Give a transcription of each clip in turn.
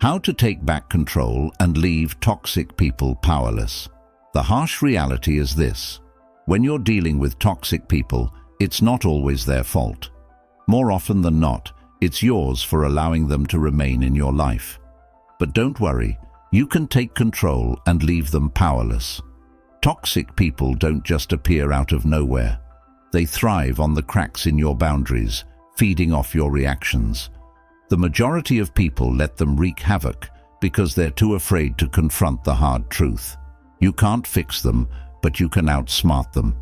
How to take back control and leave toxic people powerless. The harsh reality is this: when you're dealing with toxic people, it's not always their fault. More often than not, it's yours for allowing them to remain in your life. But don't worry, you can take control and leave them powerless. Toxic people don't just appear out of nowhere. They thrive on the cracks in your boundaries, feeding off your reactions. The majority of people let them wreak havoc because they're too afraid to confront the hard truth. You can't fix them, but you can outsmart them.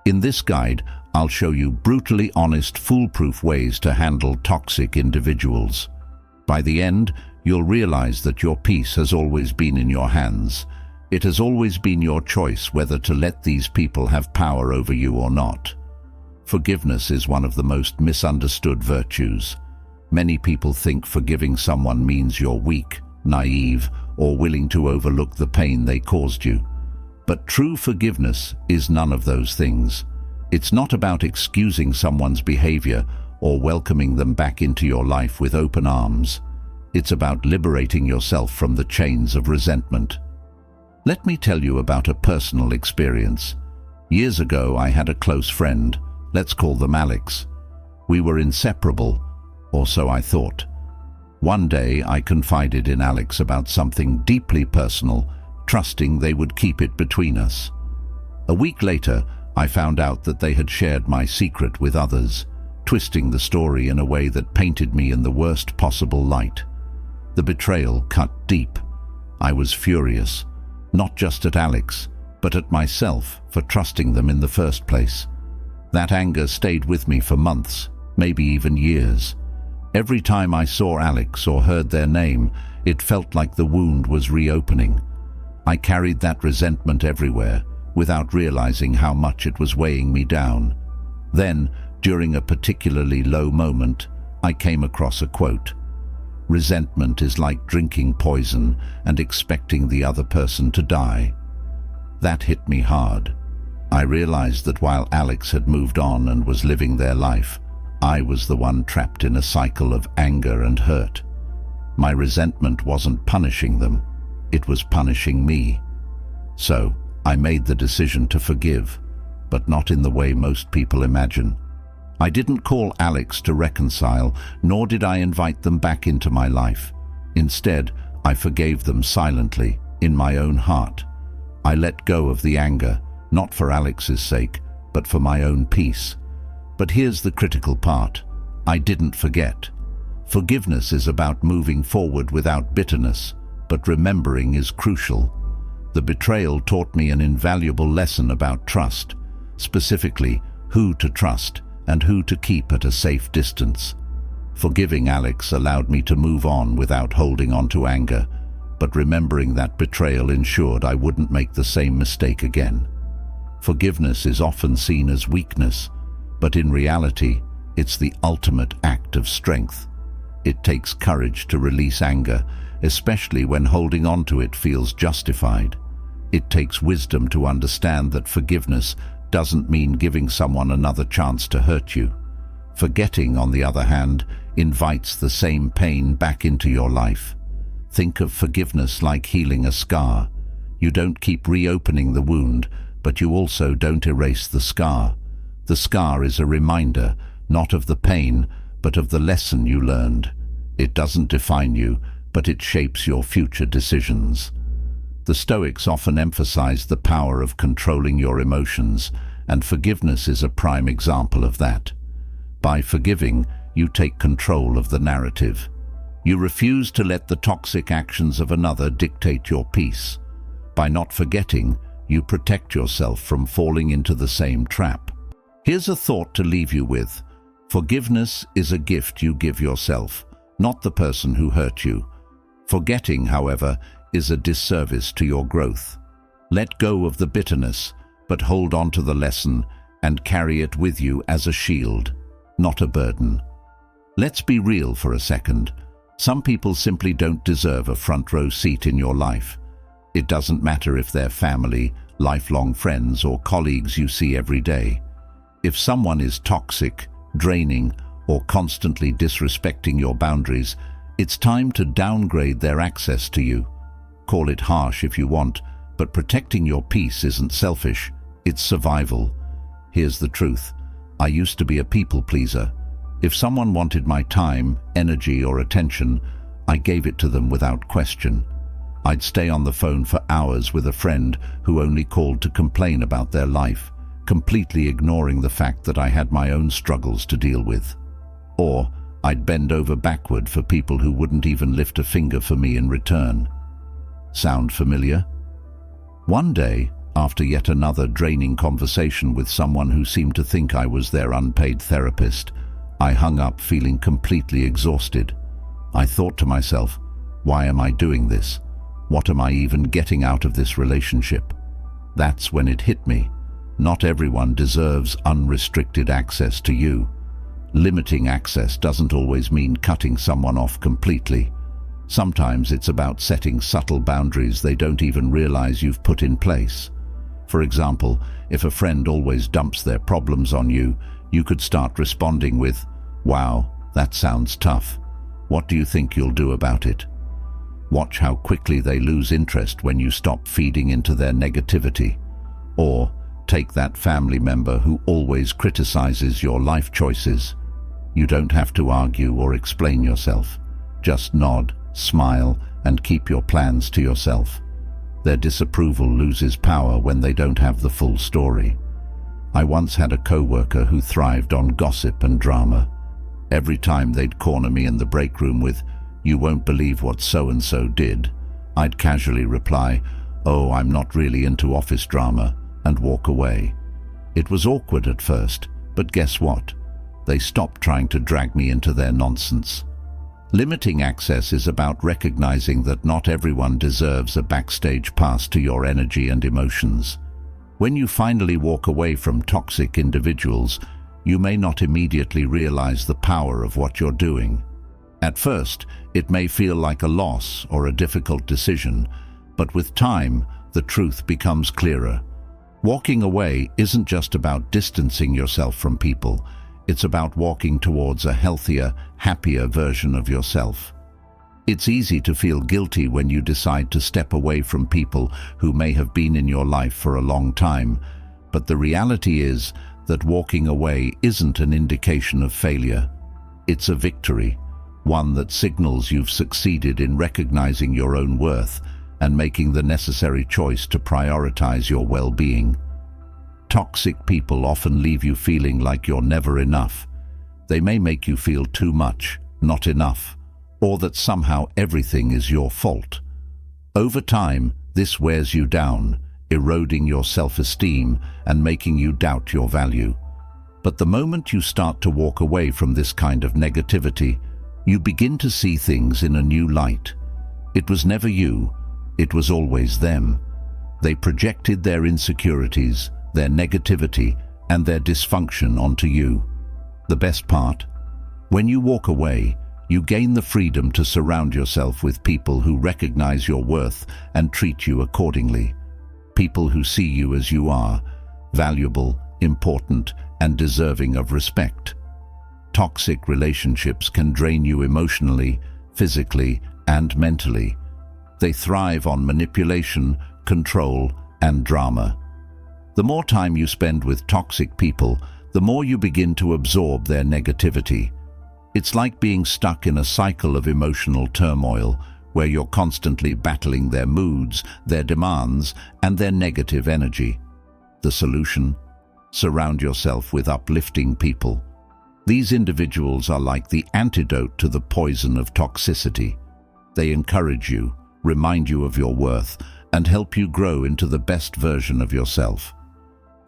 In this guide, I'll show you brutally honest, foolproof ways to handle toxic individuals. By the end, you'll realize that your peace has always been in your hands. It has always been your choice whether to let these people have power over you or not. Forgiveness is one of the most misunderstood virtues. Many people think forgiving someone means you're weak, naive, or willing to overlook the pain they caused you. But true forgiveness is none of those things. It's not about excusing someone's behavior or welcoming them back into your life with open arms. It's about liberating yourself from the chains of resentment. Let me tell you about a personal experience. Years ago, I had a close friend. Let's call them Alex. We were inseparable, or so I thought. One day, I confided in Alex about something deeply personal, trusting they would keep it between us. A week later, I found out that they had shared my secret with others, twisting the story in a way that painted me in the worst possible light. The betrayal cut deep. I was furious, not just at Alex, but at myself for trusting them in the first place. That anger stayed with me for months, maybe even years. Every time I saw Alex or heard their name, it felt like the wound was reopening. I carried that resentment everywhere, without realizing how much it was weighing me down. Then, during a particularly low moment, I came across a quote. "Resentment is like drinking poison and expecting the other person to die." That hit me hard. I realized that while Alex had moved on and was living their life, I was the one trapped in a cycle of anger and hurt. My resentment wasn't punishing them, it was punishing me. So, I made the decision to forgive, but not in the way most people imagine. I didn't call Alex to reconcile, nor did I invite them back into my life. Instead, I forgave them silently, in my own heart. I let go of the anger, not for Alex's sake, but for my own peace. But here's the critical part. I didn't forget. Forgiveness is about moving forward without bitterness, but remembering is crucial. The betrayal taught me an invaluable lesson about trust, specifically who to trust and who to keep at a safe distance. Forgiving Alex allowed me to move on without holding on to anger, but remembering that betrayal ensured I wouldn't make the same mistake again. Forgiveness is often seen as weakness, but in reality, it's the ultimate act of strength. It takes courage to release anger, especially when holding on to it feels justified. It takes wisdom to understand that forgiveness doesn't mean giving someone another chance to hurt you. Forgetting, on the other hand, invites the same pain back into your life. Think of forgiveness like healing a scar. You don't keep reopening the wound, but you also don't erase the scar. The scar is a reminder, not of the pain, but of the lesson you learned. It doesn't define you, but it shapes your future decisions. The Stoics often emphasize the power of controlling your emotions, and forgiveness is a prime example of that. By forgiving, you take control of the narrative. You refuse to let the toxic actions of another dictate your peace. By not forgetting, you protect yourself from falling into the same trap. Here's a thought to leave you with. Forgiveness is a gift you give yourself, not the person who hurt you. Forgetting, however, is a disservice to your growth. Let go of the bitterness, but hold on to the lesson and carry it with you as a shield, not a burden. Let's be real for a second. Some people simply don't deserve a front row seat in your life. It doesn't matter if they're family, lifelong friends, or colleagues you see every day. If someone is toxic, draining, or constantly disrespecting your boundaries, It's time to downgrade their access to you. Call it harsh if you want, but protecting your peace isn't selfish, it's survival. Here's the truth. I used to be a people pleaser. If someone wanted my time, energy, or attention, I gave it to them without question. I'd stay on the phone for hours with a friend who only called to complain about their life, completely ignoring the fact that I had my own struggles to deal with. Or I'd bend over backward for people who wouldn't even lift a finger for me in return. Sound familiar? One day, after yet another draining conversation with someone who seemed to think I was their unpaid therapist, I hung up feeling completely exhausted. I thought to myself, why am I doing this? What am I even getting out of this relationship? That's when it hit me. Not everyone deserves unrestricted access to you. Limiting access doesn't always mean cutting someone off completely. Sometimes it's about setting subtle boundaries they don't even realize you've put in place. For example, if a friend always dumps their problems on you, you could start responding with, "Wow, that sounds tough. What do you think you'll do about it?" Watch how quickly they lose interest when you stop feeding into their negativity. Or take that family member who always criticizes your life choices. You don't have to argue or explain yourself. Just nod, smile, and keep your plans to yourself. Their disapproval loses power when they don't have the full story. I once had a coworker who thrived on gossip and drama. Every time they'd corner me in the break room with, "You won't believe what so-and-so did," I'd casually reply, "Oh, I'm not really into office drama," and walk away. It was awkward at first, but guess what? They stopped trying to drag me into their nonsense. Limiting access is about recognizing that not everyone deserves a backstage pass to your energy and emotions. When you finally walk away from toxic individuals, you may not immediately realize the power of what you're doing. At first, it may feel like a loss or a difficult decision, but with time, the truth becomes clearer. Walking away isn't just about distancing yourself from people. It's about walking towards a healthier, happier version of yourself. It's easy to feel guilty when you decide to step away from people who may have been in your life for a long time, but the reality is that walking away isn't an indication of failure. It's a victory, one that signals you've succeeded in recognizing your own worth and making the necessary choice to prioritize your well-being. Toxic people often leave you feeling like you're never enough. They may make you feel too much, not enough, or that somehow everything is your fault. Over time, this wears you down, eroding your self-esteem and making you doubt your value. But the moment you start to walk away from this kind of negativity, you begin to see things in a new light. It was never you, it was always them. They projected their insecurities, their negativity, and their dysfunction onto you. The best part? When you walk away, you gain the freedom to surround yourself with people who recognize your worth and treat you accordingly. People who see you as you are, valuable, important, and deserving of respect. Toxic relationships can drain you emotionally, physically, and mentally. They thrive on manipulation, control, and drama. The more time you spend with toxic people, the more you begin to absorb their negativity. It's like being stuck in a cycle of emotional turmoil, where you're constantly battling their moods, their demands, and their negative energy. The solution? Surround yourself with uplifting people. These individuals are like the antidote to the poison of toxicity. They encourage you, remind you of your worth, and help you grow into the best version of yourself.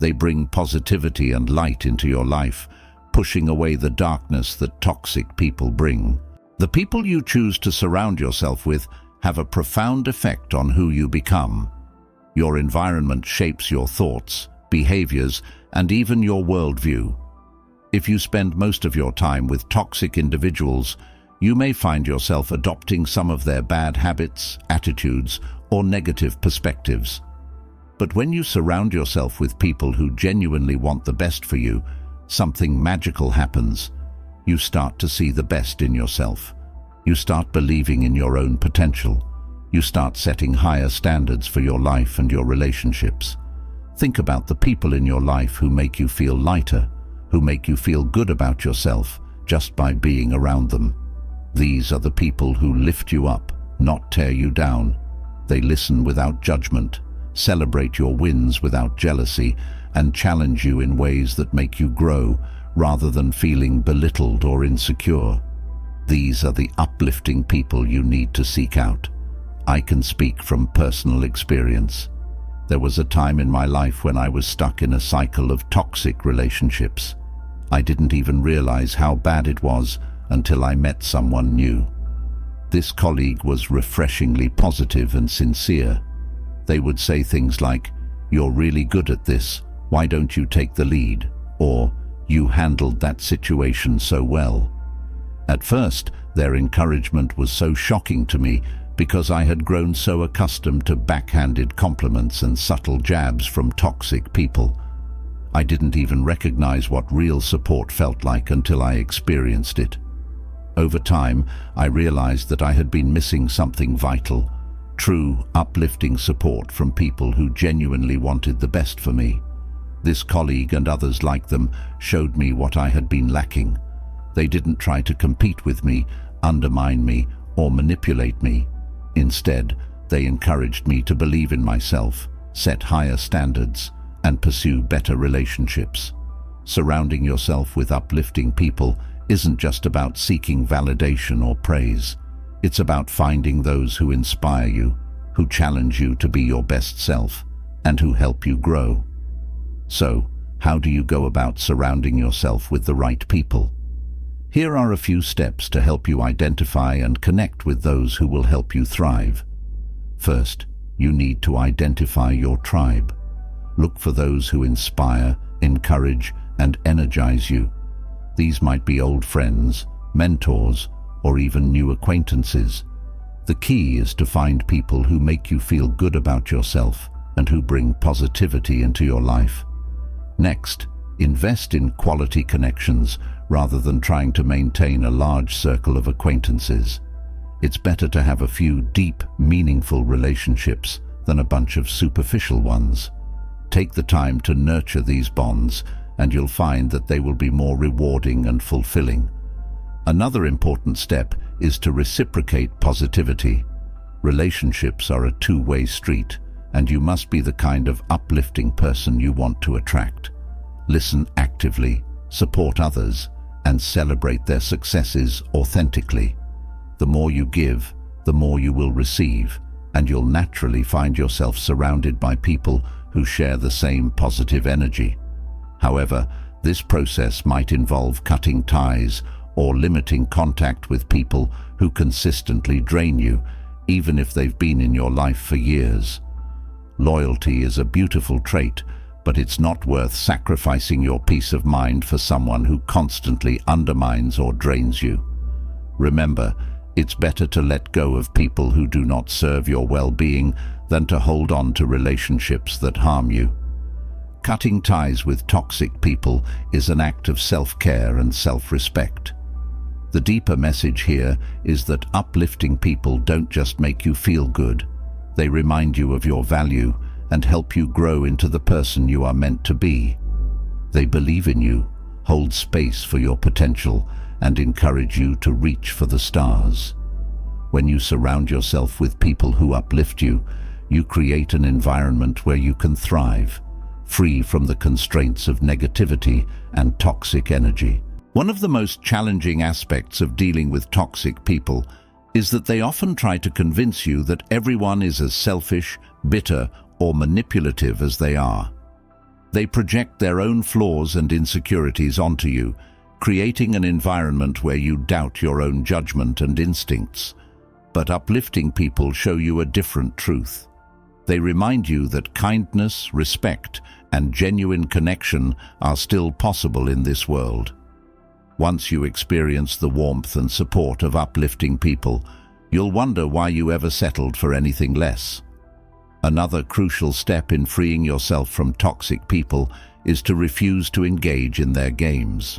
They bring positivity and light into your life, pushing away the darkness that toxic people bring. The people you choose to surround yourself with have a profound effect on who you become. Your environment shapes your thoughts, behaviors, and even your worldview. If you spend most of your time with toxic individuals, you may find yourself adopting some of their bad habits, attitudes, or negative perspectives. But when you surround yourself with people who genuinely want the best for you, something magical happens. You start to see the best in yourself. You start believing in your own potential. You start setting higher standards for your life and your relationships. Think about the people in your life who make you feel lighter, who make you feel good about yourself just by being around them. These are the people who lift you up, not tear you down. They listen without judgment, celebrate your wins without jealousy, and challenge you in ways that make you grow rather than feeling belittled or insecure. These are the uplifting people you need to seek out. I can speak from personal experience. There was a time in my life when I was stuck in a cycle of toxic relationships. I didn't even realize how bad it was until I met someone new. This colleague was refreshingly positive and sincere. They would say things like, "You're really good at this, why don't you take the lead?" Or, "You handled that situation so well." At first, their encouragement was so shocking to me because I had grown so accustomed to backhanded compliments and subtle jabs from toxic people. I didn't even recognize what real support felt like until I experienced it. Over time, I realized that I had been missing something vital, true, uplifting support from people who genuinely wanted the best for me. This colleague and others like them showed me what I had been lacking. They didn't try to compete with me, undermine me, or manipulate me. Instead, they encouraged me to believe in myself, set higher standards, and pursue better relationships. Surrounding yourself with uplifting people isn't just about seeking validation or praise. It's about finding those who inspire you, who challenge you to be your best self, and who help you grow. So, how do you go about surrounding yourself with the right people? Here are a few steps to help you identify and connect with those who will help you thrive. First, you need to identify your tribe. Look for those who inspire, encourage, and energize you. These might be old friends, mentors, or even new acquaintances. The key is to find people who make you feel good about yourself and who bring positivity into your life. Next, invest in quality connections rather than trying to maintain a large circle of acquaintances. It's better to have a few deep, meaningful relationships than a bunch of superficial ones. Take the time to nurture these bonds, and you'll find that they will be more rewarding and fulfilling. Another important step is to reciprocate positivity. Relationships are a two-way street, and you must be the kind of uplifting person you want to attract. Listen actively, support others, and celebrate their successes authentically. The more you give, the more you will receive, and you'll naturally find yourself surrounded by people who share the same positive energy. However, this process might involve cutting ties or limiting contact with people who consistently drain you, even if they've been in your life for years. Loyalty is a beautiful trait, but it's not worth sacrificing your peace of mind for someone who constantly undermines or drains you. Remember, it's better to let go of people who do not serve your well-being than to hold on to relationships that harm you. Cutting ties with toxic people is an act of self-care and self-respect. The deeper message here is that uplifting people don't just make you feel good. They remind you of your value and help you grow into the person you are meant to be. They believe in you, hold space for your potential, and encourage you to reach for the stars. When you surround yourself with people who uplift you, you create an environment where you can thrive, free from the constraints of negativity and toxic energy. One of the most challenging aspects of dealing with toxic people is that they often try to convince you that everyone is as selfish, bitter, or manipulative as they are. They project their own flaws and insecurities onto you, creating an environment where you doubt your own judgment and instincts. But uplifting people show you a different truth. They remind you that kindness, respect, and genuine connection are still possible in this world. Once you experience the warmth and support of uplifting people, you'll wonder why you ever settled for anything less. Another crucial step in freeing yourself from toxic people is to refuse to engage in their games.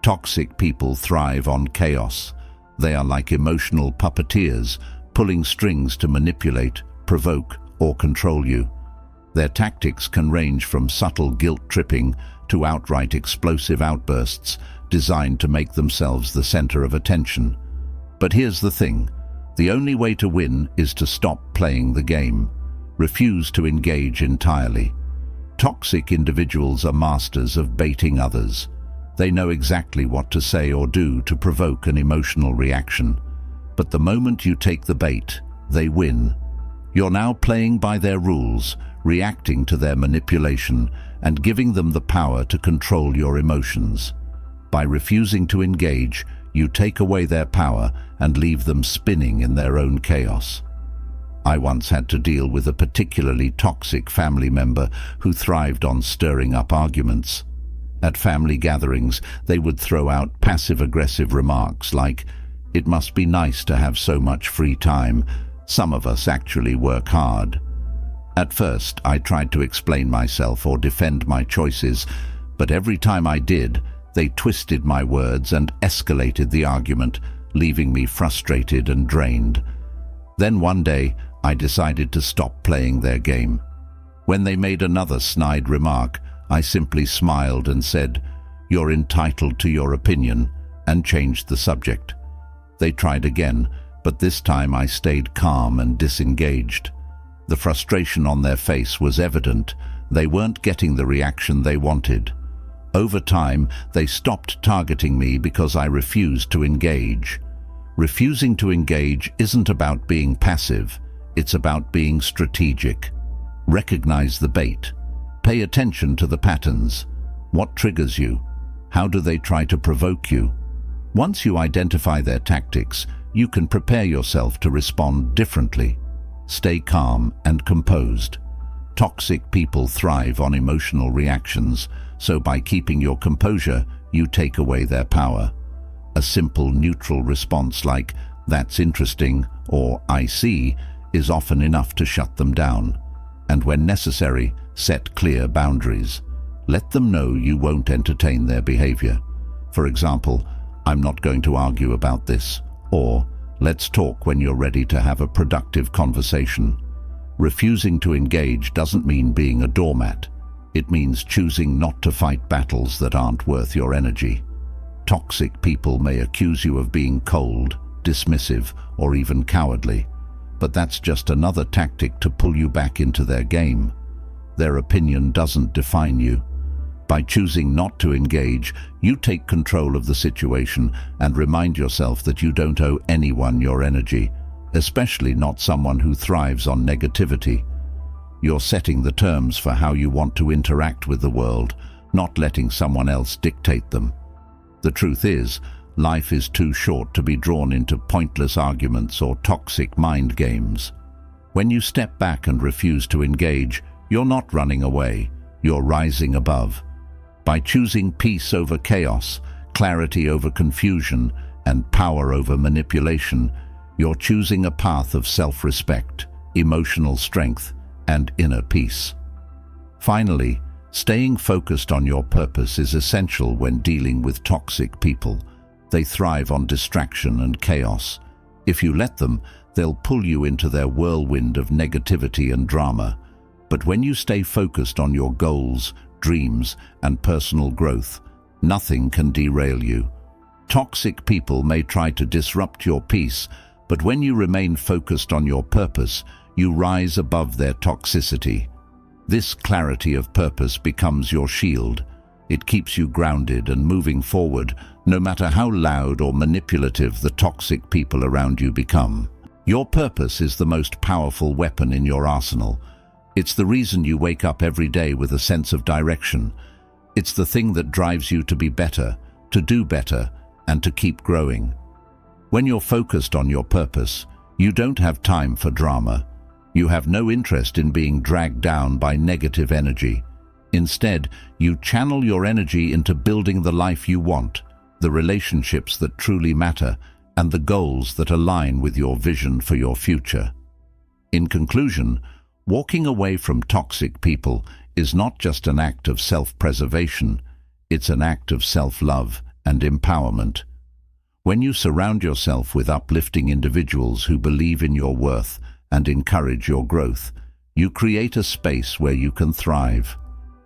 Toxic people thrive on chaos. They are like emotional puppeteers, pulling strings to manipulate, provoke, or control you. Their tactics can range from subtle guilt-tripping to outright explosive outbursts designed to make themselves the center of attention. But here's the thing. The only way to win is to stop playing the game. Refuse to engage entirely. Toxic individuals are masters of baiting others. They know exactly what to say or do to provoke an emotional reaction. But the moment you take the bait, they win. You're now playing by their rules, reacting to their manipulation, and giving them the power to control your emotions. By refusing to engage, you take away their power and leave them spinning in their own chaos. I once had to deal with a particularly toxic family member who thrived on stirring up arguments. At family gatherings, they would throw out passive-aggressive remarks like, "It must be nice to have so much free time. Some of us actually work hard." At first, I tried to explain myself or defend my choices, but every time I did, they twisted my words and escalated the argument, leaving me frustrated and drained. Then one day, I decided to stop playing their game. When they made another snide remark, I simply smiled and said, "You're entitled to your opinion," and changed the subject. They tried again, but this time I stayed calm and disengaged. The frustration on their face was evident. They weren't getting the reaction they wanted. Over time, they stopped targeting me because I refused to engage. Refusing to engage isn't about being passive, it's about being strategic. Recognize the bait. Pay attention to the patterns. What triggers you? How do they try to provoke you? Once you identify their tactics, you can prepare yourself to respond differently. Stay calm and composed. Toxic people thrive on emotional reactions, so by keeping your composure, you take away their power. A simple neutral response like, "That's interesting," or "I see," is often enough to shut them down. And when necessary, set clear boundaries. Let them know you won't entertain their behavior. For example, "I'm not going to argue about this," or "Let's talk when you're ready to have a productive conversation." Refusing to engage doesn't mean being a doormat. It means choosing not to fight battles that aren't worth your energy. Toxic people may accuse you of being cold, dismissive, or even cowardly, but that's just another tactic to pull you back into their game. Their opinion doesn't define you. By choosing not to engage, you take control of the situation and remind yourself that you don't owe anyone your energy, especially not someone who thrives on negativity. You're setting the terms for how you want to interact with the world, not letting someone else dictate them. The truth is, life is too short to be drawn into pointless arguments or toxic mind games. When you step back and refuse to engage, you're not running away, you're rising above. By choosing peace over chaos, clarity over confusion, and power over manipulation, you're choosing a path of self-respect, emotional strength, and inner peace. Finally, staying focused on your purpose is essential when dealing with toxic people. They thrive on distraction and chaos. If you let them, they'll pull you into their whirlwind of negativity and drama. But when you stay focused on your goals, dreams, and personal growth, nothing can derail you. Toxic people may try to disrupt your peace, but when you remain focused on your purpose, you rise above their toxicity. This clarity of purpose becomes your shield. It keeps you grounded and moving forward, no matter how loud or manipulative the toxic people around you become. Your purpose is the most powerful weapon in your arsenal. It's the reason you wake up every day with a sense of direction. It's the thing that drives you to be better, to do better, and to keep growing. When you're focused on your purpose, you don't have time for drama. You have no interest in being dragged down by negative energy. Instead, you channel your energy into building the life you want, the relationships that truly matter, and the goals that align with your vision for your future. In conclusion, walking away from toxic people is not just an act of self-preservation, it's an act of self-love and empowerment. When you surround yourself with uplifting individuals who believe in your worth and encourage your growth, you create a space where you can thrive.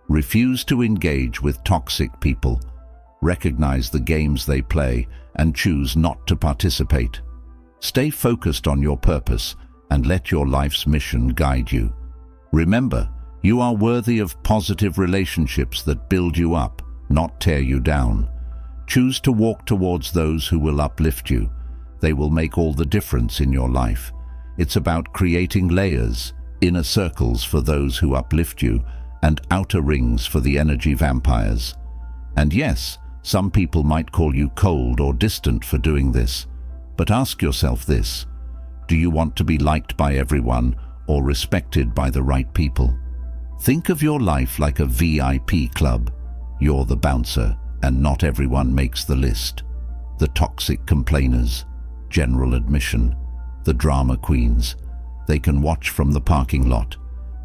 Refuse to engage with toxic people. Recognize the games they play and choose not to participate. Stay focused on your purpose and let your life's mission guide you. Remember, you are worthy of positive relationships that build you up, not tear you down. Choose to walk towards those who will uplift you. They will make all the difference in your life. It's about creating layers, inner circles for those who uplift you, and outer rings for the energy vampires. And yes, some people might call you cold or distant for doing this. But ask yourself this: do you want to be liked by everyone or respected by the right people? Think of your life like a VIP club. You're the bouncer, and not everyone makes the list. The toxic complainers, general admission, the drama queens. They can watch from the parking lot.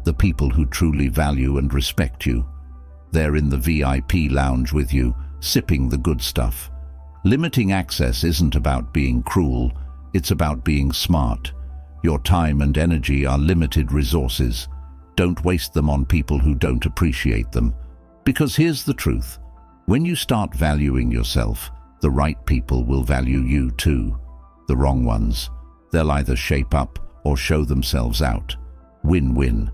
The people who truly value and respect you. They're in the VIP lounge with you, sipping the good stuff. Limiting access isn't about being cruel, it's about being smart. Your time and energy are limited resources. Don't waste them on people who don't appreciate them. Because here's the truth: when you start valuing yourself, the right people will value you too. The wrong ones, they'll either shape up or show themselves out. Win-win.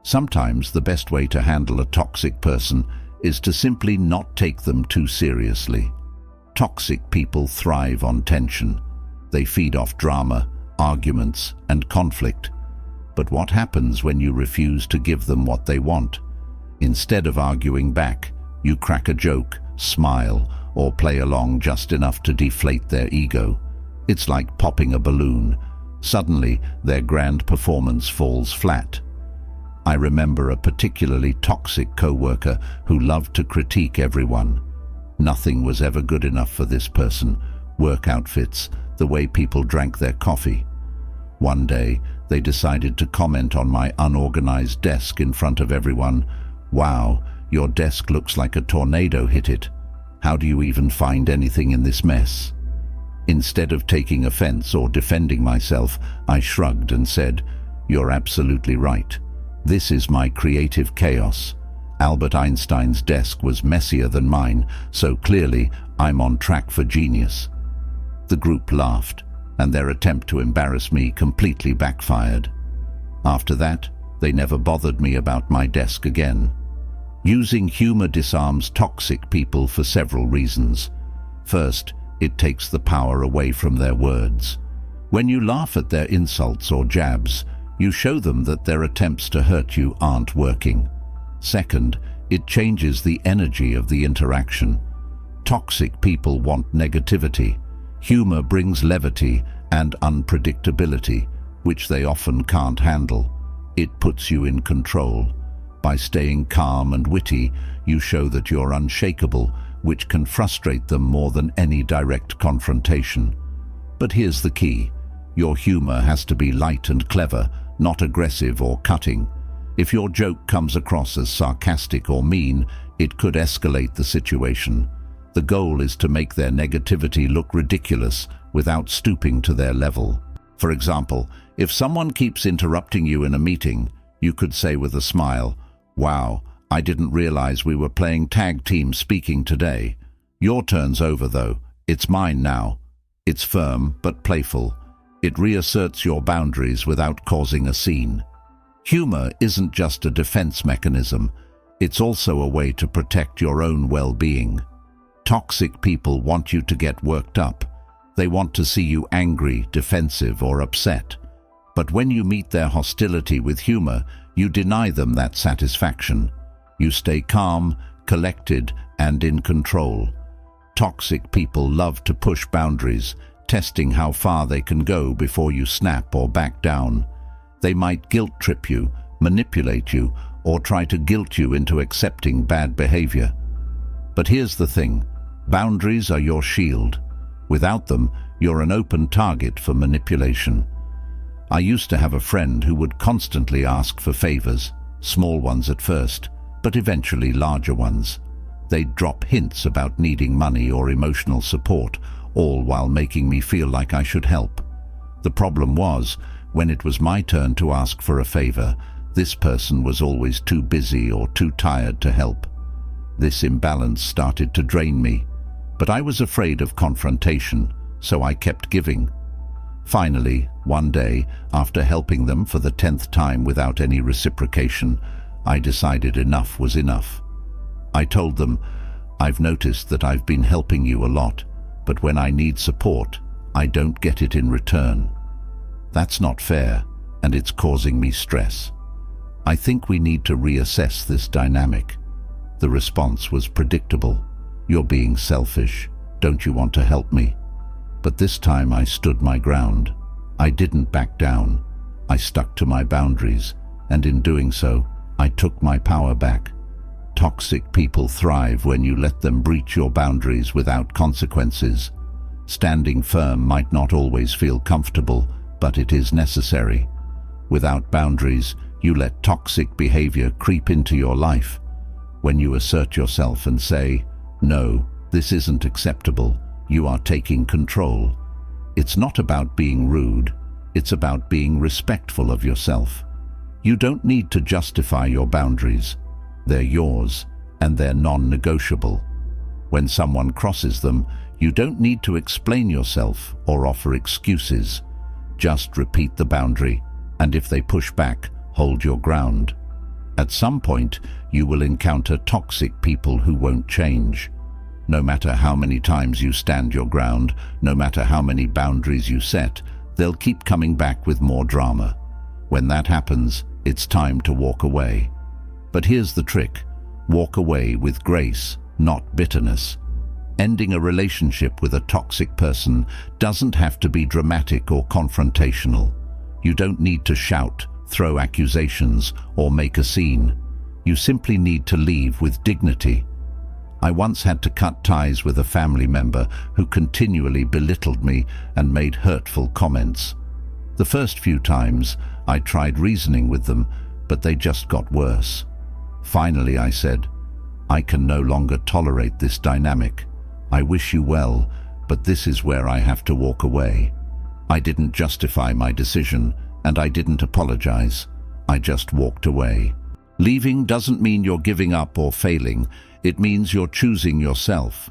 Sometimes the best way to handle a toxic person is to simply not take them too seriously. Toxic people thrive on tension. They feed off drama, arguments, and conflict. But what happens when you refuse to give them what they want? Instead of arguing back, you crack a joke, smile, or play along just enough to deflate their ego. It's like popping a balloon. Suddenly, their grand performance falls flat. I remember a particularly toxic co-worker who loved to critique everyone. Nothing was ever good enough for this person: work outfits, the way people drank their coffee. One day, they decided to comment on my unorganized desk in front of everyone. "Wow, your desk looks like a tornado hit it. How do you even find anything in this mess?" Instead of taking offense or defending myself, I shrugged and said, "You're absolutely right. This is my creative chaos. Albert Einstein's desk was messier than mine, so clearly I'm on track for genius." The group laughed, and their attempt to embarrass me completely backfired. After that, they never bothered me about my desk again. Using humor disarms toxic people for several reasons. First, it takes the power away from their words. When you laugh at their insults or jabs, you show them that their attempts to hurt you aren't working. Second, it changes the energy of the interaction. Toxic people want negativity. Humor brings levity and unpredictability, which they often can't handle. It puts you in control. By staying calm and witty, you show that you're unshakable, which can frustrate them more than any direct confrontation. But here's the key: your humor has to be light and clever, not aggressive or cutting. If your joke comes across as sarcastic or mean, it could escalate the situation. The goal is to make their negativity look ridiculous without stooping to their level. For example, if someone keeps interrupting you in a meeting, you could say with a smile, "Wow, I didn't realize we were playing tag team speaking today. Your turn's over though. It's mine now." It's firm but playful. It reasserts your boundaries without causing a scene. Humor isn't just a defense mechanism. It's also a way to protect your own well-being. Toxic people want you to get worked up. They want to see you angry, defensive, or upset. But when you meet their hostility with humor, you deny them that satisfaction. You stay calm, collected, and in control. Toxic people love to push boundaries, testing how far they can go before you snap or back down. They might guilt-trip you, manipulate you, or try to guilt you into accepting bad behavior. But here's the thing: boundaries are your shield. Without them, you're an open target for manipulation. I used to have a friend who would constantly ask for favors, small ones at first, but eventually larger ones. They'd drop hints about needing money or emotional support, all while making me feel like I should help. The problem was, when it was my turn to ask for a favor, this person was always too busy or too tired to help. This imbalance started to drain me, but I was afraid of confrontation, so I kept giving. Finally, one day, after helping them for the 10th time without any reciprocation, I decided enough was enough. I told them, "I've noticed that I've been helping you a lot, but when I need support, I don't get it in return. That's not fair, and it's causing me stress. I think we need to reassess this dynamic." The response was predictable. "You're being selfish. Don't you want to help me?" But this time I stood my ground. I didn't back down. I stuck to my boundaries, and in doing so, I took my power back. Toxic people thrive when you let them breach your boundaries without consequences. Standing firm might not always feel comfortable, but it is necessary. Without boundaries, you let toxic behavior creep into your life. When you assert yourself and say, "No, this isn't acceptable," you are taking control. It's not about being rude, it's about being respectful of yourself. You don't need to justify your boundaries. They're yours, and they're non-negotiable. When someone crosses them, you don't need to explain yourself or offer excuses. Just repeat the boundary, and if they push back, hold your ground. At some point, you will encounter toxic people who won't change. No matter how many times you stand your ground, no matter how many boundaries you set, they'll keep coming back with more drama. When that happens, it's time to walk away. But here's the trick. Walk away with grace, not bitterness. Ending a relationship with a toxic person doesn't have to be dramatic or confrontational. You don't need to shout, throw accusations, or make a scene. You simply need to leave with dignity. I once had to cut ties with a family member who continually belittled me and made hurtful comments. The first few times, I tried reasoning with them, but they just got worse. Finally, I said, "I can no longer tolerate this dynamic. I wish you well, but this is where I have to walk away." I didn't justify my decision, and I didn't apologize. I just walked away. Leaving doesn't mean you're giving up or failing. It means you're choosing yourself.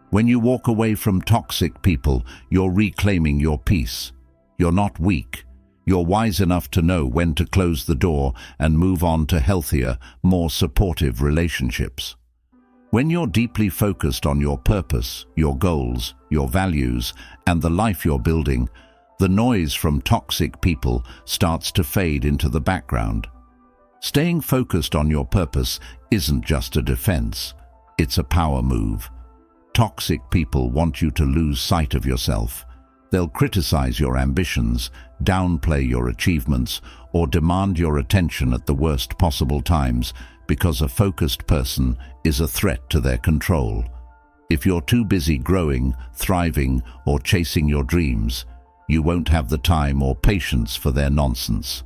When you walk away from toxic people, you're reclaiming your peace. You're not weak. You're wise enough to know when to close the door and move on to healthier, more supportive relationships. When you're deeply focused on your purpose, your goals, your values, and the life you're building, the noise from toxic people starts to fade into the background. Staying focused on your purpose isn't just a defense, it's a power move. Toxic people want you to lose sight of yourself. They'll criticize your ambitions, downplay your achievements, or demand your attention at the worst possible times because a focused person is a threat to their control. If you're too busy growing, thriving, or chasing your dreams, you won't have the time or patience for their nonsense.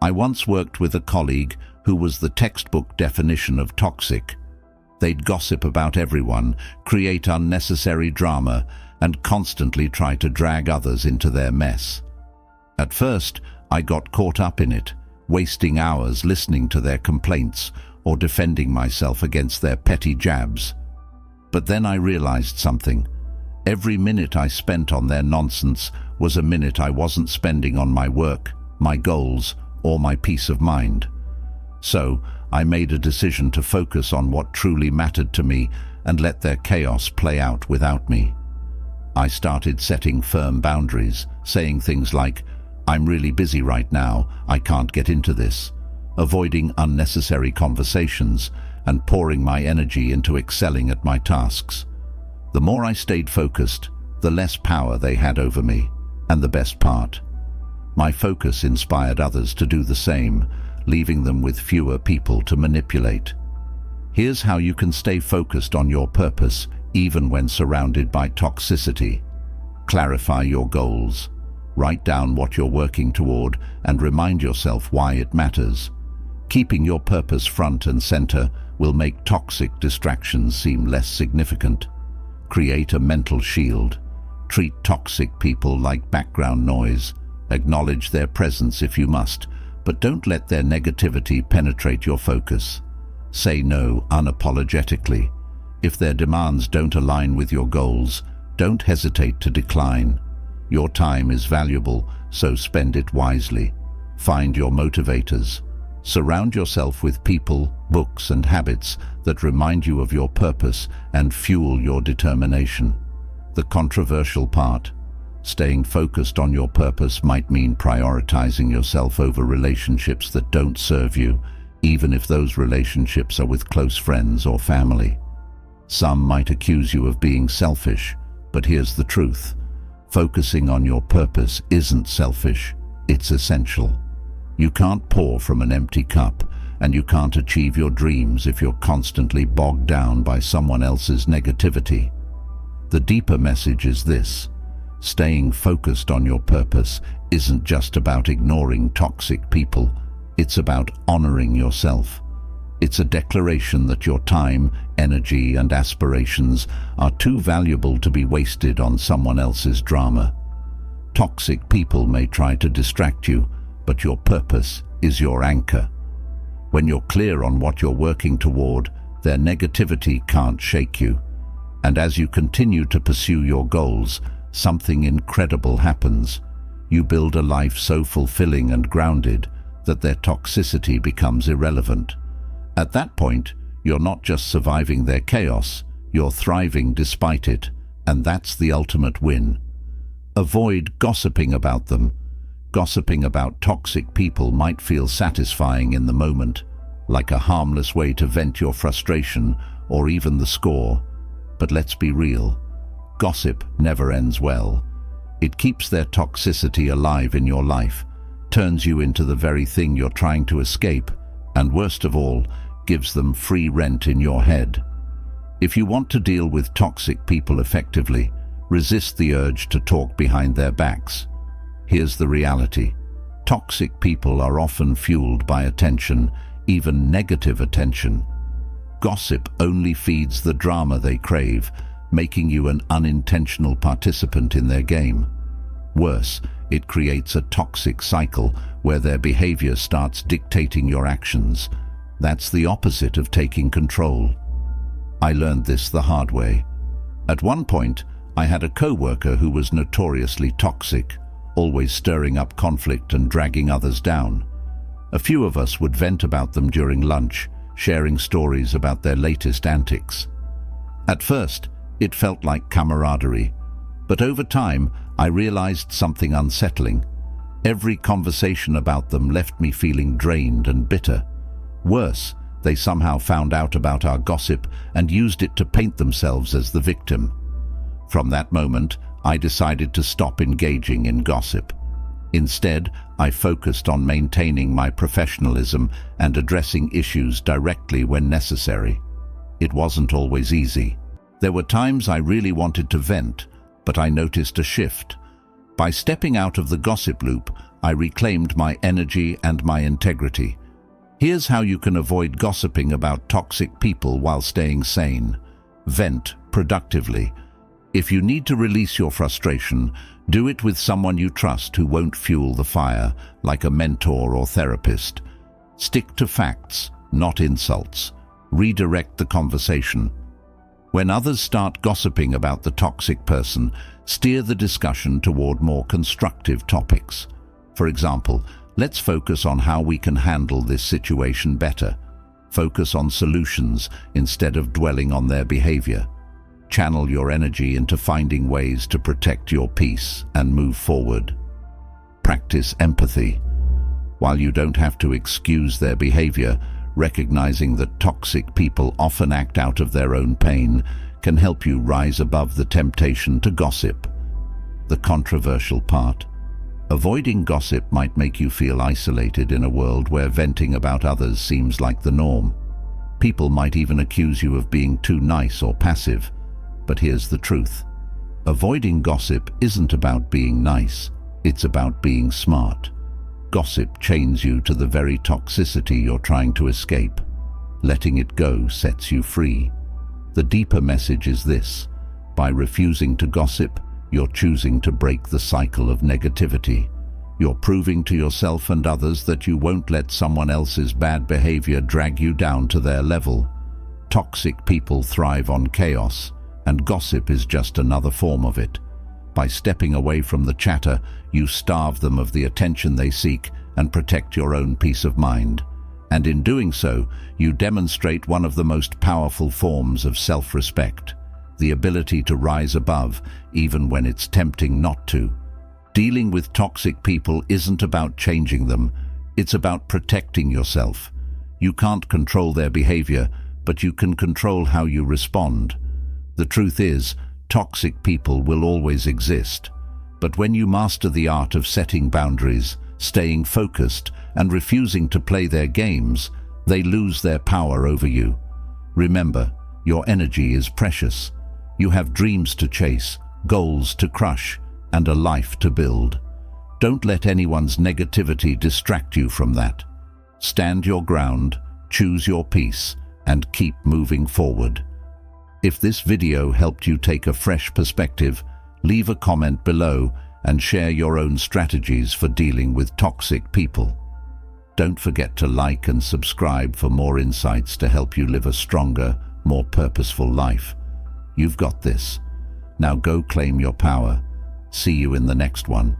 I once worked with a colleague who was the textbook definition of toxic. They'd gossip about everyone, create unnecessary drama, and constantly try to drag others into their mess. At first, I got caught up in it, wasting hours listening to their complaints or defending myself against their petty jabs. But then I realized something. Every minute I spent on their nonsense was a minute I wasn't spending on my work, my goals, or my peace of mind. So, I made a decision to focus on what truly mattered to me and let their chaos play out without me. I started setting firm boundaries, saying things like, "I'm really busy right now, I can't get into this," avoiding unnecessary conversations and pouring my energy into excelling at my tasks. The more I stayed focused, the less power they had over me. And the best part, my focus inspired others to do the same, leaving them with fewer people to manipulate. Here's how you can stay focused on your purpose even when surrounded by toxicity. Clarify your goals. Write down what you're working toward and remind yourself why it matters. Keeping your purpose front and center will make toxic distractions seem less significant. Create a mental shield. Treat toxic people like background noise. Acknowledge their presence if you must, but don't let their negativity penetrate your focus. Say no unapologetically. If their demands don't align with your goals, don't hesitate to decline. Your time is valuable, so spend it wisely. Find your motivators. Surround yourself with people, books, and habits that remind you of your purpose and fuel your determination. The controversial part: staying focused on your purpose might mean prioritizing yourself over relationships that don't serve you, even if those relationships are with close friends or family. Some might accuse you of being selfish, but here's the truth. Focusing on your purpose isn't selfish, it's essential. You can't pour from an empty cup, and you can't achieve your dreams if you're constantly bogged down by someone else's negativity. The deeper message is this: staying focused on your purpose isn't just about ignoring toxic people, it's about honoring yourself. It's a declaration that your time, energy, and aspirations are too valuable to be wasted on someone else's drama. Toxic people may try to distract you, but your purpose is your anchor. When you're clear on what you're working toward, their negativity can't shake you. And as you continue to pursue your goals, something incredible happens. You build a life so fulfilling and grounded that their toxicity becomes irrelevant. At that point, you're not just surviving their chaos, you're thriving despite it, and that's the ultimate win. Avoid gossiping about them. Gossiping about toxic people might feel satisfying in the moment, like a harmless way to vent your frustration or even the score. But let's be real, gossip never ends well. It keeps their toxicity alive in your life, turns you into the very thing you're trying to escape, and worst of all, gives them free rent in your head. If you want to deal with toxic people effectively, resist the urge to talk behind their backs. Here's the reality: toxic people are often fueled by attention, even negative attention. Gossip only feeds the drama they crave, making you an unintentional participant in their game. Worse, it creates a toxic cycle where their behavior starts dictating your actions. That's the opposite of taking control. I learned this the hard way. At one point, I had a co-worker who was notoriously toxic, always stirring up conflict and dragging others down. A few of us would vent about them during lunch, sharing stories about their latest antics. At first, it felt like camaraderie, but over time, I realized something unsettling. Every conversation about them left me feeling drained and bitter. Worse, they somehow found out about our gossip and used it to paint themselves as the victim. From that moment, I decided to stop engaging in gossip. Instead, I focused on maintaining my professionalism and addressing issues directly when necessary. It wasn't always easy. There were times I really wanted to vent, but I noticed a shift. By stepping out of the gossip loop, I reclaimed my energy and my integrity. Here's how you can avoid gossiping about toxic people while staying sane. Vent productively. If you need to release your frustration, do it with someone you trust who won't fuel the fire, like a mentor or therapist. Stick to facts, not insults. Redirect the conversation. When others start gossiping about the toxic person, steer the discussion toward more constructive topics. For example, let's focus on how we can handle this situation better. Focus on solutions instead of dwelling on their behavior. Channel your energy into finding ways to protect your peace and move forward. Practice empathy. While you don't have to excuse their behavior, recognizing that toxic people often act out of their own pain can help you rise above the temptation to gossip. The controversial part. Avoiding gossip might make you feel isolated in a world where venting about others seems like the norm. People might even accuse you of being too nice or passive. But here's the truth. Avoiding gossip isn't about being nice, it's about being smart. Gossip chains you to the very toxicity you're trying to escape. Letting it go sets you free. The deeper message is this: by refusing to gossip, you're choosing to break the cycle of negativity. You're proving to yourself and others that you won't let someone else's bad behavior drag you down to their level. Toxic people thrive on chaos, and gossip is just another form of it. By stepping away from the chatter, you starve them of the attention they seek and protect your own peace of mind. And in doing so, you demonstrate one of the most powerful forms of self-respect, the ability to rise above, even when it's tempting not to. Dealing with toxic people isn't about changing them, it's about protecting yourself. You can't control their behavior, but you can control how you respond. The truth is, toxic people will always exist. But when you master the art of setting boundaries, staying focused, and refusing to play their games, they lose their power over you. Remember, your energy is precious. You have dreams to chase, goals to crush, and a life to build. Don't let anyone's negativity distract you from that. Stand your ground, choose your peace, and keep moving forward. If this video helped you take a fresh perspective, leave a comment below and share your own strategies for dealing with toxic people. Don't forget to like and subscribe for more insights to help you live a stronger, more purposeful life. You've got this. Now go claim your power. See you in the next one.